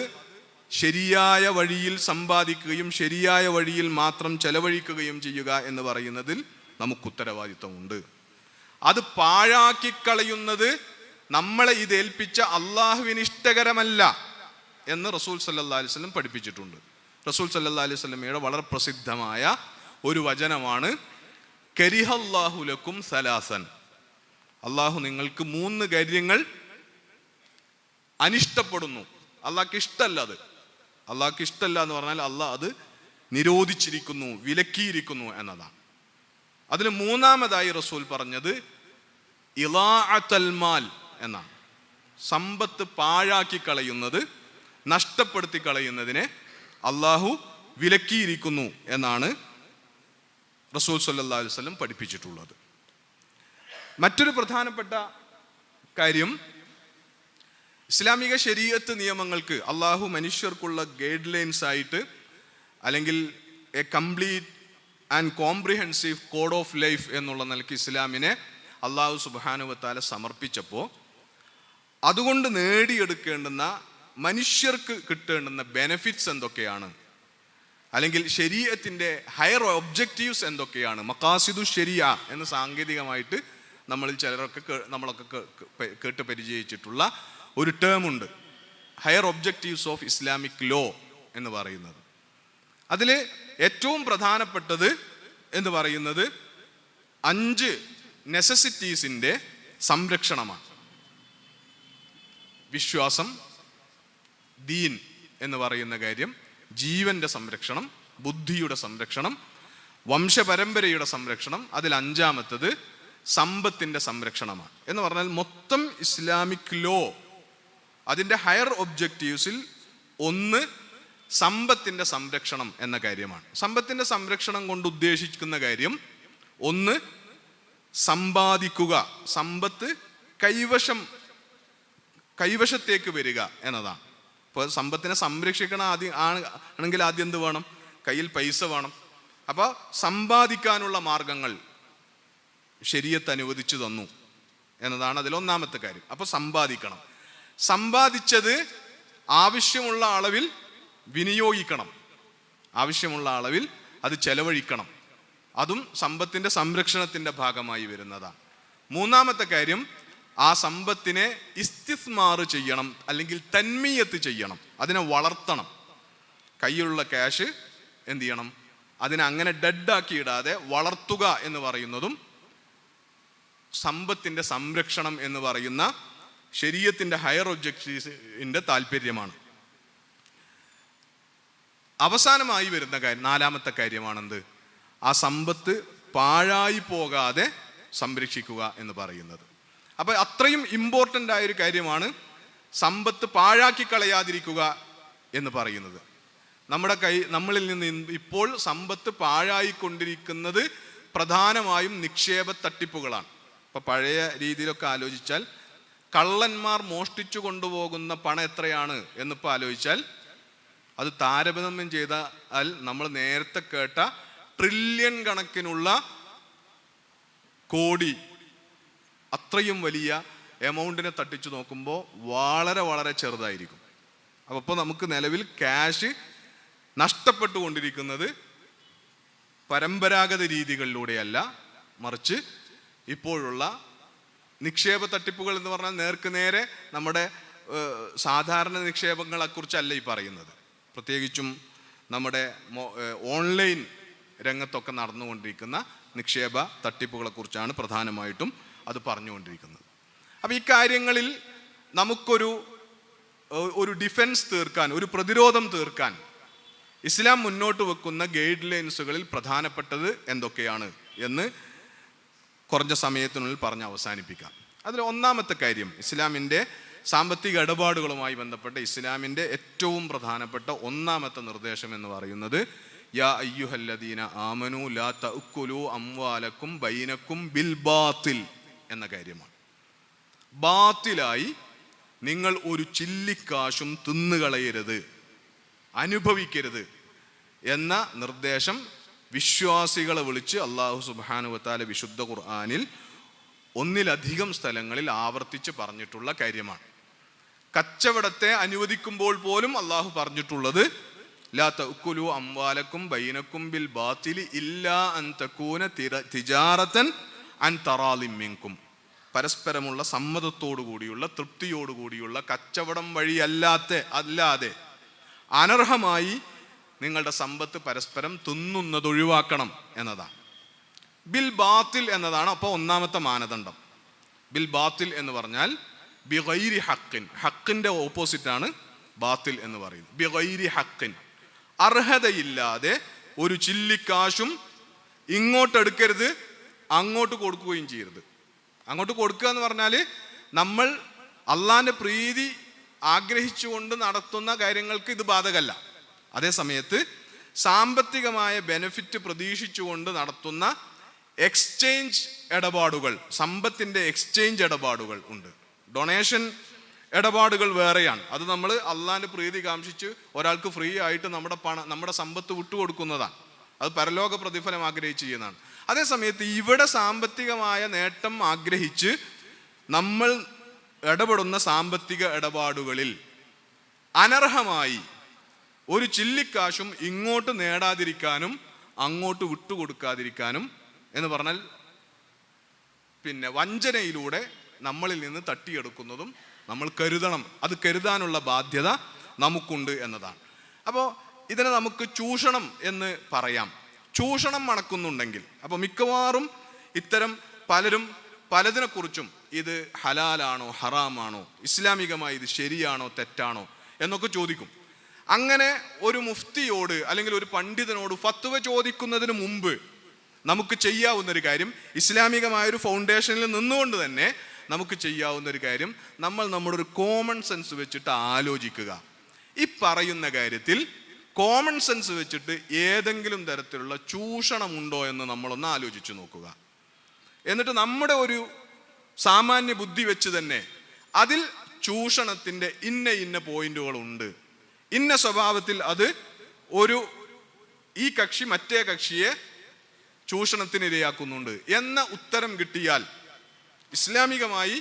Speaker 1: ശരിയായ വഴിയിൽ സമ്പാദിക്കുകയും ശരിയായ വഴിയിൽ മാത്രം ചെലവഴിക്കുകയും ചെയ്യുക എന്ന് പറയുന്നതിൽ നമുക്ക് ഉത്തരവാദിത്വമുണ്ട്. അത് പാഴാക്കിക്കളയുന്നത് നമ്മളെ ഇത് ഏൽപ്പിച്ച അള്ളാഹുവിന് ഇഷ്ടകരമല്ല എന്ന് റസൂൽ സല്ലല്ലാഹു അലൈഹി വസല്ലം പഠിപ്പിച്ചിട്ടുണ്ട്. റസൂൽ സല്ലല്ലാഹു അലൈഹി വസല്ലമയുടെ വളരെ പ്രസിദ്ധമായ ഒരു വചനമാണ് കരിഹല്ലാഹു ലക്കും സലാസൻ. അള്ളാഹു നിങ്ങൾക്ക് 3 കാര്യങ്ങൾ അനിഷ്ടപ്പെടുന്നു. അള്ളാഹ്ക്ക് ഇഷ്ടമല്ല അത്. അള്ളാഹ്ക്ക് ഇഷ്ടമല്ല എന്ന് പറഞ്ഞാൽ അള്ളാഹ് അത് നിരോധിച്ചിരിക്കുന്നു, വിലക്കിയിരിക്കുന്നു എന്നതാണ്. അതിൽ മൂന്നാമതായി റസൂൽ പറഞ്ഞത് ഇളാഅത്തുൽ മാൽ എന്നാണ്. സമ്പത്ത് പാഴാക്കി കളയുന്നത്, നഷ്ടപ്പെടുത്തി കളയുന്നതിനെ അള്ളാഹു വിലക്കിയിരിക്കുന്നു എന്നാണ് റസൂൽ സല്ലല്ലാഹു അലൈഹി വസല്ലം പഠിപ്പിച്ചിട്ടുള്ളത്. മറ്റൊരു പ്രധാനപ്പെട്ട കാര്യം, ഇസ്ലാമിക ശരീഅത്ത് നിയമങ്ങൾക്ക് അള്ളാഹു മനുഷ്യർക്കുള്ള ഗൈഡ് ലൈൻസ് ആയിട്ട്, അല്ലെങ്കിൽ A complete and comprehensive code of life എന്നുള്ള നിലയ്ക്ക് ഇസ്ലാമിനെ അള്ളാഹു സുബ്ഹാനഹു വ തആല സമർപ്പിച്ചപ്പോൾ അതുകൊണ്ട് നേടിയെടുക്കേണ്ടുന്ന, മനുഷ്യർക്ക് കിട്ടേണ്ടുന്ന ബെനഫിറ്റ്സ് എന്തൊക്കെയാണ്, അല്ലെങ്കിൽ ശരീഅത്തിൻ്റെ ഹയർ ഒബ്ജക്റ്റീവ്സ് എന്തൊക്കെയാണ്, മഖാസിദു ശരിയ എന്ന് സാങ്കേതികമായിട്ട് നമ്മളൊക്കെ കേട്ട് പരിചയിച്ചിട്ടുള്ള ഒരു ടേം ഉണ്ട്, higher objectives of Islamic law എന്ന് പറയുന്നത്. അതിൽ ഏറ്റവും പ്രധാനപ്പെട്ടത് എന്ന് പറയുന്നത് 5 നെസസിറ്റീസിൻ്റെ സംരക്ഷണമാണ്. വിശ്വാസം, ദീൻ എന്ന് പറയുന്ന കാര്യം, ജീവന്റെ സംരക്ഷണം, ബുദ്ധിയുടെ സംരക്ഷണം, വംശപരമ്പരയുടെ സംരക്ഷണം, അതിൽ 5ാമത്തത് സമ്പത്തിൻ്റെ സംരക്ഷണമാണ്. എന്ന് പറഞ്ഞാൽ മൊത്തം ഇസ്ലാമിക് ലോ അതിൻ്റെ ഹയർ ഒബ്ജക്റ്റീവ്സിൽ ഒന്ന് സമ്പത്തിൻ്റെ സംരക്ഷണം എന്ന കാര്യമാണ്. സമ്പത്തിൻ്റെ സംരക്ഷണം കൊണ്ട് ഉദ്ദേശിക്കുന്ന കാര്യം, ഒന്ന് സമ്പാദിക്കുക, സമ്പത്ത് കൈവശത്തേക്ക് വരിക എന്നതാണ്. ഇപ്പോൾ സമ്പത്തിനെ സംരക്ഷിക്കണം ആണെങ്കിൽ ആദ്യം എന്ത് വേണം? കയ്യിൽ പൈസ വേണം. അപ്പോൾ സമ്പാദിക്കാനുള്ള മാർഗങ്ങൾ ശരീഅത്ത് അനുവദിച്ചു തന്നു എന്നതാണ് അതിലൊന്നാമത്തെ കാര്യം. അപ്പോൾ സമ്പാദിക്കണം. സമ്പാദിച്ചത് ആവശ്യമുള്ള അളവിൽ വിനിയോഗിക്കണം, ആവശ്യമുള്ള അളവിൽ അത് ചെലവഴിക്കണം. അതും സമ്പത്തിൻ്റെ സംരക്ഷണത്തിൻ്റെ ഭാഗമായി വരുന്നതാണ്. മൂന്നാമത്തെ കാര്യം, ആ സമ്പത്തിനെ ഇസ്തിസ്മാർ ചെയ്യണം, അല്ലെങ്കിൽ തന്മീയത്ത് ചെയ്യണം, അതിനെ വളർത്തണം. കയ്യിലുള്ള ക്യാഷ് എന്ത് ചെയ്യണം? അതിനെ അങ്ങനെ ഡെഡാക്കി ഇടാതെ വളർത്തുക എന്ന് പറയുന്നതും സമ്പത്തിൻ്റെ സംരക്ഷണം എന്ന് പറയുന്ന ശരീഅത്തിൻ്റെ ഹയർ ഒബ്ജക്റ്റീവ്സിൻ്റെ താല്പര്യമാണ്. അവസാനമായി വരുന്ന കാര്യം, നാലാമത്തെ കാര്യമാണെന്ത്? ആ സമ്പത്ത് പാഴായി പോകാതെ സംരക്ഷിക്കുക എന്ന് പറയുന്നത്. അപ്പോൾ അത്രയും ഇമ്പോർട്ടൻ്റ് ആയൊരു കാര്യമാണ് സമ്പത്ത് പാഴാക്കി കളയാതിരിക്കുക എന്ന് പറയുന്നത്. നമ്മളിൽ നിന്ന് ഇപ്പോൾ സമ്പത്ത് പാഴായിക്കൊണ്ടിരിക്കുന്നത് പ്രധാനമായും നിക്ഷേപ തട്ടിപ്പുകളാണ്. ഇപ്പോൾ പഴയ രീതിയിലൊക്കെ ആലോചിച്ചാൽ കള്ളന്മാർ മോഷ്ടിച്ചു കൊണ്ടുപോകുന്ന പണം എത്രയാണ് എന്നിപ്പോൾ ആലോചിച്ചാൽ അത് താരതമ്യം ചെയ്താൽ നമ്മൾ നേരത്തെ കേട്ട ട്രില്യൺ കണക്കിനുള്ള കോടി, അത്രയും വലിയ എമൗണ്ടിനെ തട്ടിച്ചു നോക്കുമ്പോൾ വളരെ വളരെ ചെറുതായിരിക്കും. അപ്പോൾ നമുക്ക് നിലവിൽ ക്യാഷ് നഷ്ടപ്പെട്ടുകൊണ്ടിരിക്കുന്നത് പരമ്പരാഗത രീതികളിലൂടെയല്ല, മറിച്ച് ഇപ്പോഴുള്ള നിക്ഷേപ തട്ടിപ്പുകൾ എന്ന് പറഞ്ഞാൽ നേർക്ക് നേരെ നമ്മുടെ സാധാരണ നിക്ഷേപങ്ങളെക്കുറിച്ചല്ല ഈ പറയുന്നത്. പ്രത്യേകിച്ചും നമ്മുടെ ഓൺലൈൻ രംഗത്തൊക്കെ നടന്നുകൊണ്ടിരിക്കുന്ന നിക്ഷേപ തട്ടിപ്പുകളെക്കുറിച്ചാണ് പ്രധാനമായിട്ടും അത് പറഞ്ഞുകൊണ്ടിരിക്കുന്നത്. അപ്പോൾ ഈ കാര്യങ്ങളിൽ നമുക്കൊരു ഡിഫൻസ് തീർക്കാൻ, ഒരു പ്രതിരോധം തീർക്കാൻ ഇസ്ലാം മുന്നോട്ട് വെക്കുന്ന ഗൈഡ് ലൈൻസുകളിൽ പ്രധാനപ്പെട്ടത് എന്തൊക്കെയാണ് എന്ന് കുറഞ്ഞ സമയത്തിനുള്ളിൽ പറഞ്ഞ് അവസാനിപ്പിക്കാം. അതിൽ ഒന്നാമത്തെ കാര്യം, ഇസ്ലാമിൻ്റെ സാമ്പത്തിക ഇടപാടുകളുമായി ബന്ധപ്പെട്ട ഇസ്ലാമിൻ്റെ ഏറ്റവും പ്രധാനപ്പെട്ട ഒന്നാമത്തെ നിർദ്ദേശം എന്ന് പറയുന്നത് യാ അയ്യുഹല്ലദീന ആമനു ലാ തഅക്കുലു അംവാലക്കും ബൈനക്കും ബിൽ ബാത്തിൽ എന്ന കാര്യമാണ്. ബാത്തിലായി നിങ്ങൾ ഒരു ചില്ലിക്കാശും തിന്നുകളയരുത്, അനുഭവിക്കരുത് എന്ന നിർദ്ദേശം വിശ്വാസികളെ വിളിച്ച് അല്ലാഹു സുബ്ഹാനഹു വ തആല വിശുദ്ധ ഖുർആനിൽ ഒന്നിലധികം സ്ഥലങ്ങളിൽ ആവർത്തിച്ച് പറഞ്ഞിട്ടുള്ള കാര്യമാണ്. കച്ചവടത്തെ അനുവദിക്കുമ്പോൾ പോലും അല്ലാഹു പറഞ്ഞിട്ടുള്ളത് ലാ തഅക്കുലു അംവാലക്കും ബൈനക്കും ബിൽ ബാത്തിലി ഇല്ലാ അൻ തകൂന തിജാറതൻ അൻ തറാളിം മിൻകും. പരസ്പരമുള്ള സമ്മതത്തോടു കൂടിയുള്ള, തൃപ്തിയോടുകൂടിയുള്ള കച്ചവടം വഴി അല്ലാതെ അനർഹമായി നിങ്ങളുടെ സമ്പത്ത് പരസ്പരം തിന്നുന്നത് ഒഴിവാക്കണം എന്നതാണ്. ബിൽ ബാത്തിൽ എന്നതാണ് അപ്പോൾ ഒന്നാമത്തെ മാനദണ്ഡം. ബിൽ ബാത്തിൽ എന്ന് പറഞ്ഞാൽ ബിഗൈരി ഹക്കിൻ, ഹക്കിൻ്റെ ഓപ്പോസിറ്റാണ് ബാത്തിൽ എന്ന് പറയുന്നത്. ബിഗൈരി ഹക്കിൻ, അർഹതയില്ലാതെ ഒരു ചില്ലിക്കാശും ഇങ്ങോട്ടെടുക്കരുത്, അങ്ങോട്ട് കൊടുക്കുകയും ചെയ്യരുത്. അങ്ങോട്ട് കൊടുക്കുക എന്ന് പറഞ്ഞാൽ നമ്മൾ അള്ളാഹിൻ്റെ പ്രീതി ആഗ്രഹിച്ചുകൊണ്ട് നടത്തുന്ന കാര്യങ്ങൾക്ക് ഇത് ബാധകമല്ല. അതേ സമയത്ത് സാമ്പത്തികമായ ബെനിഫിറ്റ് പ്രതീക്ഷിച്ചുകൊണ്ട് നടത്തുന്ന എക്സ്ചേഞ്ച് ഇടപാടുകൾ, സമ്പത്തിൻ്റെ എക്സ്ചേഞ്ച് ഇടപാടുകൾ ഉണ്ട്. ഡൊണേഷൻ ഇടപാടുകൾ വേറെയാണ്. അത് നമ്മൾ അള്ളാഹിൻ്റെ പ്രീതി കാംക്ഷിച്ച് ഒരാൾക്ക് ഫ്രീ ആയിട്ട് നമ്മുടെ സമ്പത്ത് വിട്ടുകൊടുക്കുന്നതാണ്. അത് പരലോക പ്രതിഫലം ആഗ്രഹിച്ച് ചെയ്യുന്നതാണ്. അതേസമയത്ത് ഇവിടെ സാമ്പത്തികമായ നേട്ടം ആഗ്രഹിച്ച് നമ്മൾ ഇടപെടുന്ന സാമ്പത്തിക ഇടപാടുകളിൽ അനർഹമായി ഒരു ചില്ലിക്കാശും ഇങ്ങോട്ട് നേടാതിരിക്കാനും അങ്ങോട്ട് വിട്ടുകൊടുക്കാതിരിക്കാനും എന്ന് പറഞ്ഞാൽ പിന്നെ വഞ്ചനയിലൂടെ നമ്മളിൽ നിന്ന് തട്ടിയെടുക്കുന്നതും നമ്മൾ കരുതണം. അത് കരുതാനുള്ള ബാധ്യത നമുക്കുണ്ട് എന്നതാണ്. അപ്പോൾ ഇതിനെ നമുക്ക് ചൂഷണം എന്ന് പറയാം. ചൂഷണം മണക്കുന്നുണ്ടെങ്കിൽ അപ്പോൾ മിക്കവാറും ഇത്തരം പലരും പലതിനെക്കുറിച്ചും ഇത് ഹലാലാണോ ഹറാമാണോ, ഇസ്ലാമികമായി ഇത് ശരിയാണോ തെറ്റാണോ എന്നൊക്കെ ചോദിക്കും. അങ്ങനെ ഒരു മുഫ്തിയോട് അല്ലെങ്കിൽ ഒരു പണ്ഡിതനോട് ഫത്വ ചോദിക്കുന്നതിന് മുമ്പ് നമുക്ക് ചെയ്യാവുന്നൊരു കാര്യം, ഇസ്ലാമികമായൊരു ഫൗണ്ടേഷനിൽ നിന്നുകൊണ്ട് തന്നെ നമുക്ക് ചെയ്യാവുന്നൊരു കാര്യം, നമ്മുടെ ഒരു കോമൺ സെൻസ് വെച്ചിട്ട് ആലോചിക്കുക. ഈ പറയുന്ന കാര്യത്തിൽ കോമൺ സെൻസ് വെച്ചിട്ട് ഏതെങ്കിലും തരത്തിലുള്ള ചൂഷണമുണ്ടോ എന്ന് നമ്മളൊന്ന് ആലോചിച്ച് നോക്കുക. എന്നിട്ട് നമ്മുടെ ഒരു സാമാന്യ ബുദ്ധി വെച്ച് തന്നെ അതിൽ ചൂഷണത്തിൻ്റെ ഇന്ന പോയിന്റുകളുണ്ട്, ഇന്ന സ്വഭാവത്തിൽ അത് ഈ കക്ഷി മറ്റേ കക്ഷിയെ ചൂഷണത്തിന് ഇരയാക്കുന്നുണ്ട് എന്ന ഉത്തരം കിട്ടിയാൽ ഇസ്ലാമികമായി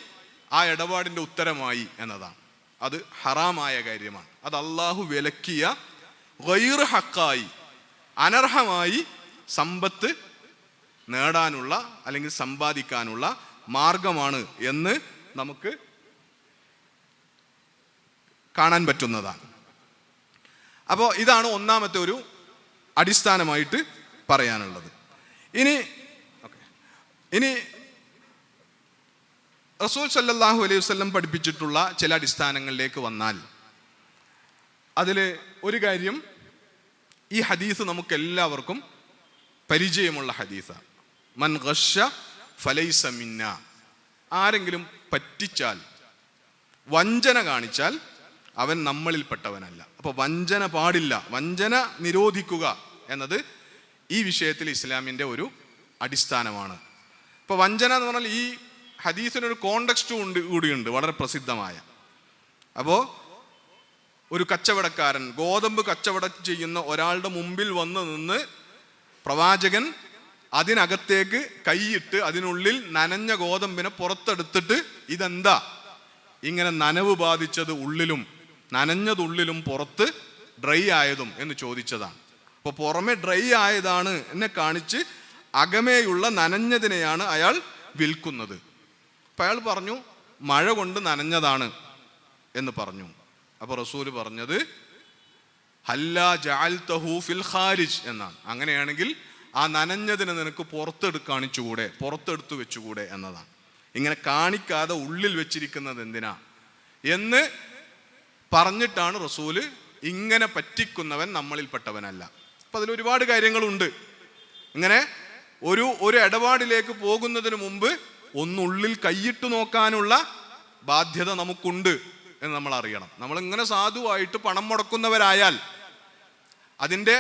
Speaker 1: ആ ഇടപാടിൻ്റെ ഉത്തരമായി എന്നതാണ്. അത് ഹറാമായ കാര്യമാണ്. അത് അള്ളാഹു വിലക്കിയ ഗൈർ ഹക്കായി അനർഹമായി സമ്പത്ത് നേടാനുള്ള അല്ലെങ്കിൽ സമ്പാദിക്കാനുള്ള മാർഗമാണ് എന്ന് നമുക്ക് കാണാൻ പറ്റുന്നതാണ്. അപ്പോൾ ഇതാണ് ഒന്നാമത്തെ ഒരു അടിസ്ഥാനമായിട്ട് പറയാനുള്ളത്. ഇനി റസൂൽ സല്ലല്ലാഹു അലൈഹി വസല്ലം പഠിപ്പിച്ചിട്ടുള്ള ചില അടിസ്ഥാനങ്ങളിലേക്ക് വന്നാൽ, അതിൽ ഒരു കാര്യം, ഈ ഹദീസ് നമുക്ക് എല്ലാവർക്കും പരിചയമുള്ള ഹദീസാണ്. മൻ ഗശ്ശ ഫലൈസ മിന്ന. ആരെങ്കിലും പറ്റിച്ചാൽ, വഞ്ചന കാണിച്ചാൽ അവൻ നമ്മളിൽപ്പെട്ടവനല്ല. അപ്പോൾ വഞ്ചന പാടില്ല, വഞ്ചന നിരോധിക്കുക എന്നത് ഈ വിഷയത്തിൽ ഇസ്ലാമിൻ്റെ ഒരു അടിസ്ഥാനമാണ്. ഇപ്പോൾ വഞ്ചന എന്ന് പറഞ്ഞാൽ ഈ ഹദീസിനൊരു കോണ്ടെക്സ്റ്റും കൂടിയുണ്ട്, വളരെ പ്രസിദ്ധമായ. അപ്പോൾ ഒരു കച്ചവടക്കാരൻ ഗോതമ്പ് കച്ചവടം ചെയ്യുന്ന ഒരാളുടെ മുമ്പിൽ വന്ന് നിന്ന് പ്രവാചകൻ അതിനകത്തേക്ക് കൈയിട്ട് അതിനുള്ളിൽ നനഞ്ഞ ഗോതമ്പിനെ പുറത്തെടുത്തിട്ട്, ഇതെന്താ ഇങ്ങനെ നനവ് ബാധിച്ചത് ഉള്ളിലും നനഞ്ഞതുള്ളിലും പുറത്ത് ഡ്രൈ ആയതും എന്ന് ചോദിച്ചതാണ്. അപ്പോൾ പുറമെ ഡ്രൈ ആയതാണ് എന്നെ കാണിച്ച് അകമേയുള്ള നനഞ്ഞതിനെയാണ് അയാൾ വിൽക്കുന്നത്. അപ്പം അയാൾ പറഞ്ഞു മഴ കൊണ്ട് നനഞ്ഞതാണ് എന്ന് പറഞ്ഞു. അപ്പോൾ റസൂല് പറഞ്ഞത് ഹല്ലാ ജഅൽതഹു ഫിൽ ഖാരിജ് എന്നാണ്. അങ്ങനെയാണെങ്കിൽ ആ നനഞ്ഞതിനെ നിനക്ക് പുറത്തെടുത്തു വെച്ചുകൂടെ എന്നതാണ്. ഇങ്ങനെ കാണിക്കാതെ ഉള്ളിൽ വെച്ചിരിക്കുന്നത് എന്തിനാ എന്ന് പറഞ്ഞിട്ടാണ് റസൂല് ഇങ്ങനെ പറ്റിക്കുന്നവൻ നമ്മളിൽപ്പെട്ടവനല്ല. അപ്പം അതിലൊരുപാട് കാര്യങ്ങളുണ്ട്. ഇങ്ങനെ ഒരു ഇടപാടിലേക്ക് പോകുന്നതിന് മുമ്പ് ഒന്നുള്ളിൽ കൈയിട്ട് നോക്കാനുള്ള ബാധ്യത നമുക്കുണ്ട് എന്ന് നമ്മൾ അറിയണം. നമ്മളിങ്ങനെ സാധുവായിട്ട് പണം മുടക്കുന്നവരായാൽ അതിൻ്റെ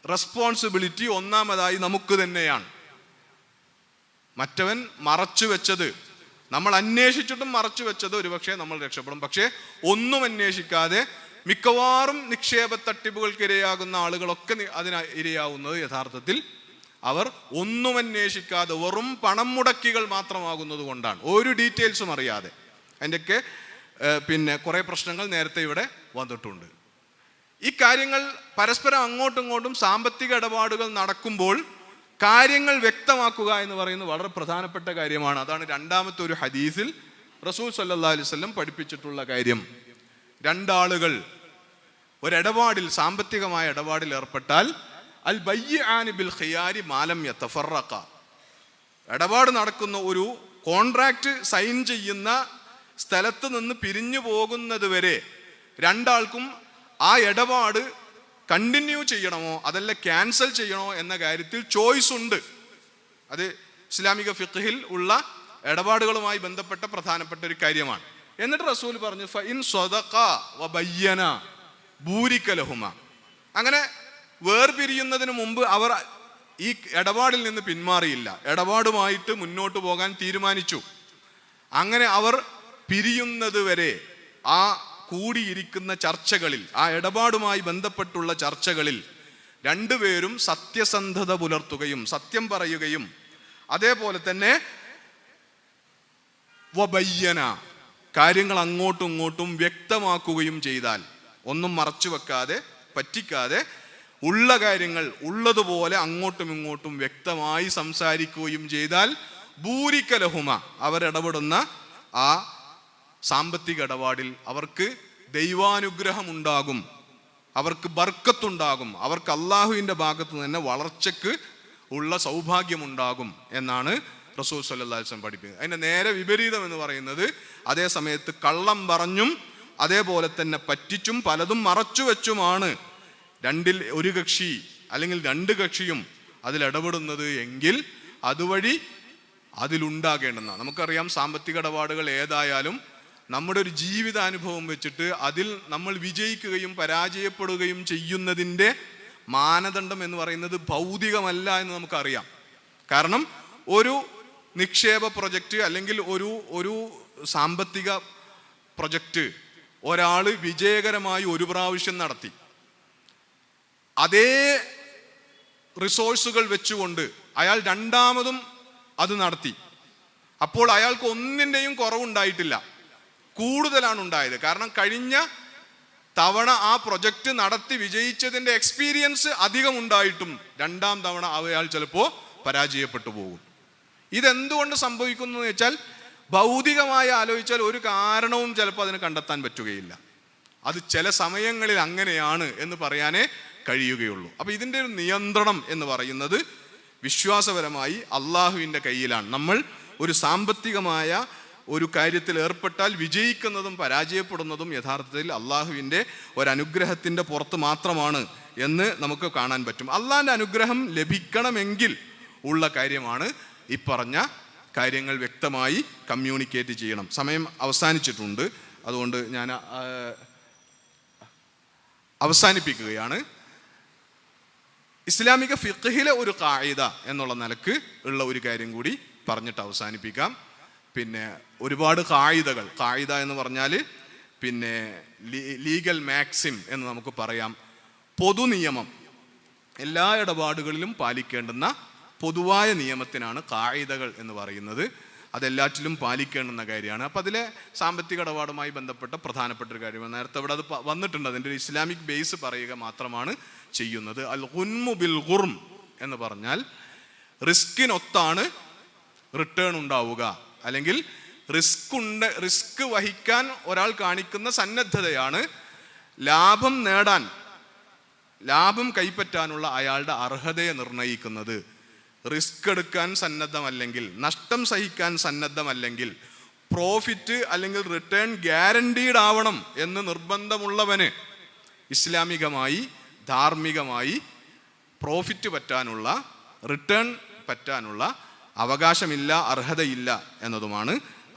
Speaker 1: റെസ്പോൺസിബിലിറ്റി ഒന്നാമതായി നമുക്ക് തന്നെയാണ്. മറ്റവൻ മറച്ചു വെച്ചത്, നമ്മൾ അന്വേഷിച്ചിട്ടും മറച്ചു വെച്ചത് ഒരുപക്ഷെ നമ്മൾ രക്ഷപ്പെടും. പക്ഷേ ഒന്നും അന്വേഷിക്കാതെ മിക്കവാറും നിക്ഷേപ തട്ടിപ്പുകൾക്ക് ഇരയാകുന്ന ആളുകളൊക്കെ അതിന് ഇരയാവുന്നത് യഥാർത്ഥത്തിൽ അവർ ഒന്നും അന്വേഷിക്കാതെ വെറും പണം മുടക്കികൾ മാത്രമാകുന്നത് കൊണ്ടാണ്, ഒരു ഡീറ്റെയിൽസും അറിയാതെ. അതിൻ്റെയൊക്കെ കുറേ പ്രശ്നങ്ങൾ നേരത്തെ ഇവിടെ വന്നിട്ടുണ്ട്. ഈ കാര്യങ്ങൾ പരസ്പരം അങ്ങോട്ടും ഇങ്ങോട്ടും സാമ്പത്തിക ഇടപാടുകൾ നടക്കുമ്പോൾ കാര്യങ്ങൾ വ്യക്തമാക്കുക എന്ന് പറയുന്നത് വളരെ പ്രധാനപ്പെട്ട കാര്യമാണ്. അതാണ് രണ്ടാമത്തെ ഒരു ഹദീസിൽ റസൂൽ സല്ലല്ലാഹു അലൈഹി വസല്ലം പഠിപ്പിച്ചിട്ടുള്ള കാര്യം. രണ്ടാളുകൾ ഒരിടപാടിൽ, സാമ്പത്തികമായ ഇടപാടിൽ ഏർപ്പെട്ടാൽ അൽ ബയ്യിആനി ബിൽ ഖിയാരി മാലം യതഫറഖ. ഇടപാട് നടക്കുന്ന ഒരു കോൺട്രാക്റ്റ് സൈൻ ചെയ്യുന്ന സ്ഥലത്ത് നിന്ന് പിരിഞ്ഞു പോകുന്നത് വരെ രണ്ടാൾക്കും ആ ഇടപാട് കണ്ടിന്യൂ ചെയ്യണമോ അതല്ല ക്യാൻസൽ ചെയ്യണമോ എന്ന കാര്യത്തിൽ ചോയ്സ് ഉണ്ട്. അത് ഇസ്ലാമിക ഫിഖ്ഹിൽ ഉള്ള ഇടപാടുകളുമായി ബന്ധപ്പെട്ട പ്രധാനപ്പെട്ട ഒരു കാര്യമാണ്. എന്നിട്ട് റസൂൽ പറഞ്ഞു ഫഇൻ സ്വദഖ വബയ്യന ബൂരിക ലഹുമ. അങ്ങനെ വേർപിരിയുന്നതിന് മുമ്പ് അവർ ഈ ഇടപാടിൽ നിന്ന് പിന്മാറിയില്ല, ഇടപാടുമായിട്ട് മുന്നോട്ട് പോകാൻ തീരുമാനിച്ചു. അങ്ങനെ അവർ പിരിയുന്നത് വരെ ആ കൂടിയിരിക്കുന്ന ചർച്ചകളിൽ, ആ ഇടപാടുമായി ബന്ധപ്പെട്ടുള്ള ചർച്ചകളിൽ രണ്ടുപേരും സത്യസന്ധത പുലർത്തുകയും സത്യം പറയുകയും അതേപോലെ തന്നെ വബയ്യന കാര്യങ്ങൾ അങ്ങോട്ടും ഇങ്ങോട്ടും വ്യക്തമാക്കുകയും ചെയ്താൽ, ഒന്നും മറച്ചു വെക്കാതെ പറ്റിക്കാതെ ഉള്ള കാര്യങ്ങൾ ഉള്ളതുപോലെ അങ്ങോട്ടും ഇങ്ങോട്ടും വ്യക്തമായി സംസാരിക്കുകയും ചെയ്താൽ ബൂരിക ലഹുമ, അവരിടപെടുന്ന ആ സാമ്പത്തിക ഇടപാടിൽ അവർക്ക് ദൈവാനുഗ്രഹം ഉണ്ടാകും, അവർക്ക് ബർക്കത്തുണ്ടാകും, അവർക്ക് അള്ളാഹുവിൻ്റെ ഭാഗത്ത് നിന്ന് തന്നെ വളർച്ചയ്ക്ക് ഉള്ള സൗഭാഗ്യമുണ്ടാകും എന്നാണ് റസൂൽ സല്ലല്ലാഹു അലൈഹി വസല്ലം പഠിപ്പിക്കുന്നത്. അതിൻ്റെ നേരെ വിപരീതം എന്ന് പറയുന്നത് അതേ സമയത്ത് കള്ളം പറഞ്ഞും അതേപോലെ തന്നെ പറ്റിച്ചും പലതും മറച്ചു വെച്ചുമാണ് രണ്ടിൽ ഒരു കക്ഷി അല്ലെങ്കിൽ രണ്ട് കക്ഷിയും അതിലിടപെടുന്നത് എങ്കിൽ അതുവഴി അതിലുണ്ടാകേണ്ടെന്നാണ്. നമുക്കറിയാം സാമ്പത്തിക ഇടപാടുകൾ ഏതായാലും നമ്മുടെ ഒരു ജീവിതാനുഭവം വെച്ചിട്ട് അതിൽ നമ്മൾ വിജയിക്കുകയും പരാജയപ്പെടുകയും ചെയ്യുന്നതിൻ്റെ മാനദണ്ഡം എന്ന് പറയുന്നത് ഭൗതികമല്ല എന്ന് നമുക്കറിയാം. കാരണം ഒരു നിക്ഷേപ പ്രൊജക്റ്റ് അല്ലെങ്കിൽ ഒരു സാമ്പത്തിക പ്രൊജക്റ്റ് ഒരാൾ വിജയകരമായി ഒരു പ്രാവശ്യം നടത്തി, അതേ റിസോഴ്സുകൾ വെച്ചുകൊണ്ട് അയാൾ രണ്ടാമതും അത് നടത്തി. അപ്പോൾ അയാൾക്ക് ഒന്നിൻ്റെയും കുറവുണ്ടായിട്ടില്ല, കൂടുതലാണ് ഉണ്ടായത്. കാരണം കഴിഞ്ഞ തവണ ആ പ്രൊജക്റ്റ് നടത്തി വിജയിച്ചതിൻ്റെ എക്സ്പീരിയൻസ് അധികം ഉണ്ടായിട്ടും രണ്ടാം തവണ അയാൾ ചിലപ്പോൾ പരാജയപ്പെട്ടു പോകും. ഇതെന്തുകൊണ്ട് സംഭവിക്കുന്നു എന്ന് വെച്ചാൽ ഭൗതികമായി ആലോചിച്ചാൽ ഒരു കാരണവും ചിലപ്പോൾ അതിന് കണ്ടെത്താൻ പറ്റുകയില്ല. അത് ചില സമയങ്ങളിൽ അങ്ങനെയാണ് എന്ന് പറയാനേ കഴിയുകയുള്ളൂ. അപ്പോൾ ഇതിൻ്റെ ഒരു നിയന്ത്രണം എന്ന് പറയുന്നത് വിശ്വാസപരമായി അള്ളാഹുവിൻ്റെ കയ്യിലാണ്. നമ്മൾ ഒരു സാമ്പത്തികമായ ഒരു കാര്യത്തിൽ ഏർപ്പെട്ടാൽ വിജയിക്കുന്നതും പരാജയപ്പെടുന്നതും യഥാർത്ഥത്തിൽ അള്ളാഹുവിൻ്റെ ഒരനുഗ്രഹത്തിൻ്റെ പുറത്ത് മാത്രമാണ് എന്ന് നമുക്ക് കാണാൻ പറ്റും. അള്ളാഹിൻ്റെ അനുഗ്രഹം ലഭിക്കണമെങ്കിൽ ഉള്ള കാര്യമാണ് ഈ പറഞ്ഞ കാര്യങ്ങൾ വ്യക്തമായി കമ്മ്യൂണിക്കേറ്റ് ചെയ്യണം. സമയം അവസാനിച്ചിട്ടുണ്ട്, അതുകൊണ്ട് ഞാൻ അവസാനിപ്പിക്കുകയാണ്. ഇസ്ലാമിക ഫിഖ്ഹിലെ ഒരു ഖായിദ എന്നുള്ള നിലക്ക് ഉള്ള ഒരു കാര്യം കൂടി പറഞ്ഞിട്ട് അവസാനിപ്പിക്കാം. പിന്നെ ഒരുപാട് ഖായിദ എന്ന് പറഞ്ഞാൽ പിന്നെ ലീഗൽ മാക്സിം എന്ന് നമുക്ക് പറയാം. പൊതു നിയമം, എല്ലാ ഇടപാടുകളിലും പാലിക്കേണ്ടുന്ന പൊതുവായ നിയമത്തിനാണ് ഖായിദകൾ എന്ന് പറയുന്നത്. അതെല്ലാറ്റിലും പാലിക്കേണ്ടുന്ന കാര്യമാണ്. അപ്പം അതിലെ സാമ്പത്തിക ഇടപാടുമായി ബന്ധപ്പെട്ട പ്രധാനപ്പെട്ട ഒരു കാര്യമാണ്. നേരത്തെ ഇവിടെ അത് വന്നിട്ടുണ്ട്. അതിൻ്റെ ഒരു ഇസ്ലാമിക് ബേസ് പറയുക മാത്രമാണ് ചെയ്യുന്നത്. അൽ ഗുൻമു ബിൽ ഗുർം എന്ന് പറഞ്ഞാൽ റിസ്കിനൊത്താണ് റിട്ടേൺ ഉണ്ടാവുക, അല്ലെങ്കിൽ റിസ്ക് വഹിക്കാൻ ഒരാൾ കാണിക്കുന്ന സന്നദ്ധതയാണ് ലാഭം കൈപ്പറ്റാനുള്ള അയാളുടെ അർഹതയെ നിർണ്ണയിക്കുന്നത്. റിസ്ക് എടുക്കാൻ സന്നദ്ധമല്ലെങ്കിൽ, നഷ്ടം സഹിക്കാൻ സന്നദ്ധമല്ലെങ്കിൽ, പ്രോഫിറ്റ് അല്ലെങ്കിൽ റിട്ടേൺ ഗ്യാരണ്ടീഡ് ആവണം എന്ന് നിർബന്ധമുള്ളവന് ഇസ്ലാമികമായി ധാർമ്മികമായി പ്രോഫിറ്റ് പറ്റാനുള്ള, റിട്ടേൺ പറ്റാനുള്ള അവകാശമില്ല, അർഹതയില്ല എന്നതുമാണ്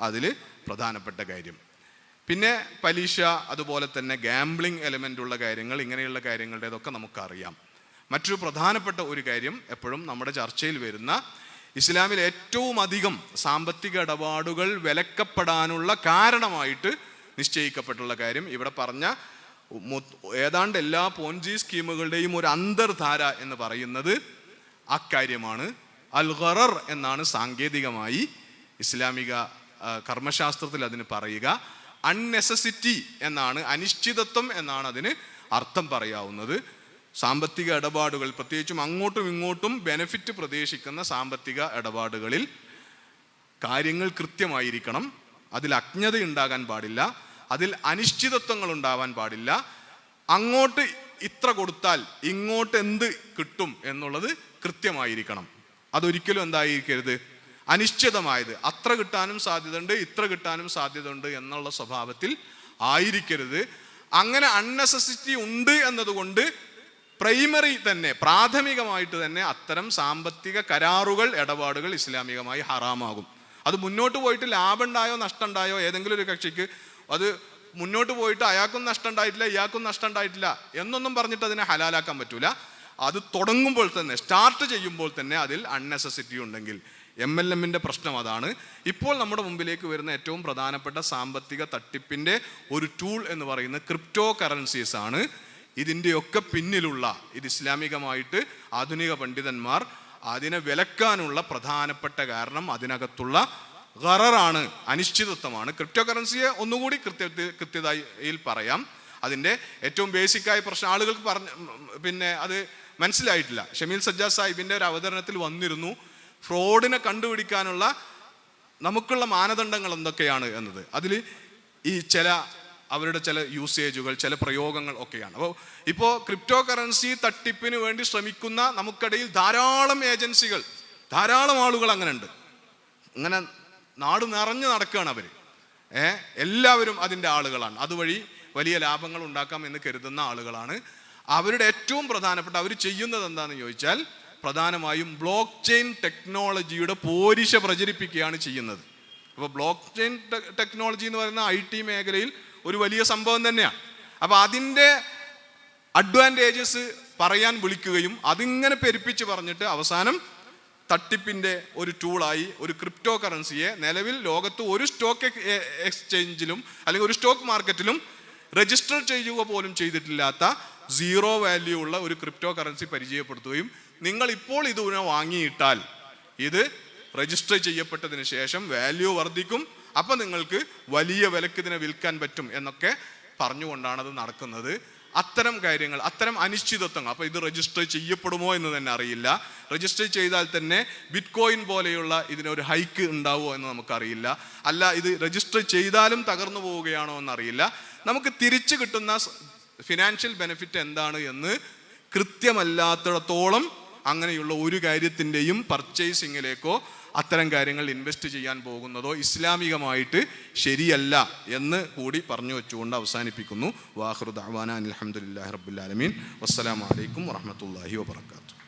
Speaker 1: അതിൽ പ്രധാനപ്പെട്ട കാര്യം. പിന്നെ പലിശ, അതുപോലെ തന്നെ ഗാംബ്ലിംഗ് എലമെൻ്റ് ഉള്ള കാര്യങ്ങൾ, ഇങ്ങനെയുള്ള കാര്യങ്ങളുടേതൊക്കെ നമുക്കറിയാം. മറ്റൊരു പ്രധാനപ്പെട്ട ഒരു കാര്യം എപ്പോഴും നമ്മുടെ ചർച്ചയിൽ വരുന്ന, ഇസ്ലാമിൽ ഏറ്റവും അധികം സാമ്പത്തിക ഇടപാടുകൾ വിലക്കപ്പെടാനുള്ള കാരണമായിട്ട് നിശ്ചയിക്കപ്പെട്ടുള്ള കാര്യം, ഇവിടെ പറഞ്ഞ ഏതാണ്ട് എല്ലാ പോഞ്ചി സ്കീമുകളുടെയും ഒരു അന്തർധാര എന്ന് പറയുന്നത് അക്കാര്യമാണ്. അൽ ഖറർ എന്നാണ് സാങ്കേതികമായി ഇസ്ലാമിക കർമ്മശാസ്ത്രത്തിൽ അതിന് പറയുക. അൺനെസസിറ്റി എന്നാണ്, അനിശ്ചിതത്വം എന്നാണ് അതിന് അർത്ഥം പറയാവുന്നത്. സാമ്പത്തിക ഇടപാടുകൾ, പ്രത്യേകിച്ചും അങ്ങോട്ടും ഇങ്ങോട്ടും ബെനിഫിറ്റ് പ്രതീക്ഷിക്കുന്ന സാമ്പത്തിക ഇടപാടുകളിൽ കാര്യങ്ങൾ കൃത്യമായിരിക്കണം. അതിൽ അജ്ഞത ഉണ്ടാകാൻ പാടില്ല, അതിൽ അനിശ്ചിതത്വങ്ങൾ ഉണ്ടാവാൻ പാടില്ല. അങ്ങോട്ട് ഇത്ര കൊടുത്താൽ ഇങ്ങോട്ട് എന്ത് കിട്ടും എന്നുള്ളത് കൃത്യമായിരിക്കണം. അതൊരിക്കലും എന്തായിരിക്കരുത്, അനിശ്ചിതമായത്, അത്ര കിട്ടാനും സാധ്യതയുണ്ട്, ഇത്ര കിട്ടാനും സാധ്യതയുണ്ട് എന്നുള്ള സ്വഭാവത്തിൽ ആയിരിക്കരുത്. അങ്ങനെ അൺനെസസിറ്റി ഉണ്ട് എന്നതുകൊണ്ട് പ്രാഥമികമായിട്ട് തന്നെ അത്തരം സാമ്പത്തിക കരാറുകൾ, ഇടപാടുകൾ ഇസ്ലാമികമായി ഹറാമാകും. അത് മുന്നോട്ട് പോയിട്ട് ലാഭം ഉണ്ടായോ നഷ്ടം ഉണ്ടായോ ഏതെങ്കിലും ഒരു കക്ഷിക്ക് അത് മുന്നോട്ട് പോയിട്ട് അയാൾക്കും നഷ്ടം ഉണ്ടായിട്ടില്ല, ഇയാൾക്കും നഷ്ടം ഉണ്ടായിട്ടില്ല എന്നൊന്നും പറഞ്ഞിട്ട് അതിനെ ഹലാലാക്കാൻ പറ്റൂല. അത് തുടങ്ങുമ്പോൾ തന്നെ, സ്റ്റാർട്ട് ചെയ്യുമ്പോൾ തന്നെ അതിൽ അൺനെസസിറ്റി ഉണ്ടെങ്കിൽ, MLMൻ്റെ പ്രശ്നം അതാണ്. ഇപ്പോൾ നമ്മുടെ മുമ്പിലേക്ക് വരുന്ന ഏറ്റവും പ്രധാനപ്പെട്ട സാമ്പത്തിക തട്ടിപ്പിൻ്റെ ഒരു ടൂൾ എന്ന് പറയുന്നത് ക്രിപ്റ്റോ കറൻസീസ് ആണ്. ഇതിൻ്റെയൊക്കെ പിന്നിലുള്ള, ഇത് ഇസ്ലാമികമായിട്ട് ആധുനിക പണ്ഡിതന്മാർ അതിനെ വിലക്കാനുള്ള പ്രധാനപ്പെട്ട കാരണം അതിനകത്തുള്ള ഖററാണ്, അനിശ്ചിതത്വമാണ്. ക്രിപ്റ്റോ കറൻസിയെ ഒന്നുകൂടി കൃത്യതയിൽ പറയാം. അതിൻ്റെ ഏറ്റവും ബേസിക്കായ പ്രശ്നം ആളുകൾക്ക് പിന്നെ അത് മനസ്സിലായിട്ടില്ല. ഷമീൽ സജ്ജാദ് സാഹിബിൻ്റെ ഒരു അവതരണത്തിൽ വന്നിരുന്നു, ഫ്രോഡിനെ കണ്ടുപിടിക്കാനുള്ള നമുക്കുള്ള മാനദണ്ഡങ്ങൾ എന്തൊക്കെയാണ് എന്നത്. അതിൽ ഈ അവരുടെ ചില യൂസേജുകൾ, ചില പ്രയോഗങ്ങൾ ഒക്കെയാണ്. അപ്പോൾ ഇപ്പോൾ ക്രിപ്റ്റോ കറൻസി തട്ടിപ്പിന് വേണ്ടി ശ്രമിക്കുന്ന നമുക്കിടയിൽ ധാരാളം ഏജൻസികൾ, ധാരാളം ആളുകൾ അങ്ങനെ ഉണ്ട്. അങ്ങനെ നാട് നിറഞ്ഞു നടക്കുകയാണ് അവർ. എല്ലാവരും അതിൻ്റെ ആളുകളാണ്. അതുവഴി വലിയ ലാഭങ്ങൾ ഉണ്ടാക്കാം എന്ന് കരുതുന്ന ആളുകളാണ്. അവരുടെ ഏറ്റവും പ്രധാനപ്പെട്ട അവർ ചെയ്യുന്നത് എന്താണെന്ന് ചോദിച്ചാൽ, പ്രധാനമായും ബ്ലോക്ക് ചെയിൻ ടെക്നോളജിയുടെ പോരിശ പ്രചരിപ്പിക്കുകയാണ് ചെയ്യുന്നത്. അപ്പോൾ ബ്ലോക്ക് ചെയിൻ ടെക്നോളജി എന്ന് പറയുന്ന IT മേഖലയിൽ ഒരു വലിയ സംഭവം തന്നെയാണ്. അപ്പോൾ അതിൻ്റെ അഡ്വാൻറ്റേജസ് പറയാൻ വിളിക്കുകയും അതിങ്ങനെ പെരുപ്പിച്ച് പറഞ്ഞിട്ട് അവസാനം തട്ടിപ്പിൻ്റെ ഒരു ടൂളായി ഒരു ക്രിപ്റ്റോ കറൻസിയെ നിലവിൽ ലോകത്ത് ഒരു സ്റ്റോക്ക് എക്സ്ചേഞ്ചിലും അല്ലെങ്കിൽ ഒരു സ്റ്റോക്ക് മാർക്കറ്റിലും രജിസ്റ്റർ ചെയ്യുക പോലും ചെയ്തിട്ടില്ലാത്ത സീറോ വാല്യൂ ഉള്ള ഒരു ക്രിപ്റ്റോ കറൻസി പരിചയപ്പെടുത്തുകയും, നിങ്ങൾ ഇപ്പോൾ ഇതിനെ വാങ്ങിയിട്ടാൽ ഇത് രജിസ്റ്റർ ചെയ്യപ്പെട്ടതിന് ശേഷം വാല്യൂ വർദ്ധിക്കും, അപ്പം നിങ്ങൾക്ക് വലിയ വിലക്ക് ഇതിനെ വിൽക്കാൻ പറ്റും എന്നൊക്കെ പറഞ്ഞുകൊണ്ടാണ് അത് നടക്കുന്നത്. അത്തരം കാര്യങ്ങൾ, അത്തരം അനിശ്ചിതത്വങ്ങൾ. അപ്പോൾ ഇത് രജിസ്റ്റർ ചെയ്യപ്പെടുമോ എന്ന് തന്നെ അറിയില്ല. രജിസ്റ്റർ ചെയ്താൽ തന്നെ ബിറ്റ്കോയിൻ പോലെയുള്ള ഇതിനൊരു ഹൈക്ക് ഉണ്ടാവുമോ എന്ന് നമുക്കറിയില്ല. അല്ല, ഇത് രജിസ്റ്റർ ചെയ്താലും തകർന്നു പോവുകയാണോ എന്നറിയില്ല. നമുക്ക് തിരിച്ചു കിട്ടുന്ന ഫിനാൻഷ്യൽ ബെനിഫിറ്റ് എന്താണ് എന്ന് കൃത്യമല്ലാത്തിടത്തോളം അങ്ങനെയുള്ള ഒരു കാര്യത്തിൻ്റെയും പർച്ചേസിങ്ങിലേക്കോ അത്തരം കാര്യങ്ങൾ ഇൻവെസ്റ്റ് ചെയ്യാൻ പോകുന്നതോ ഇസ്ലാമികമായിട്ട് ശരിയല്ല എന്ന് കൂടി പറഞ്ഞു വെച്ചുകൊണ്ട് അവസാനിപ്പിക്കുന്നു. വാഖിറു ദഅ്വാനാ അൽഹംദുലില്ലാഹി റബ്ബിൽ ആലമീൻ. വസ്സലാമു അലൈക്കും വറഹ്മത്തുള്ളാഹി വബറകാതുഹു.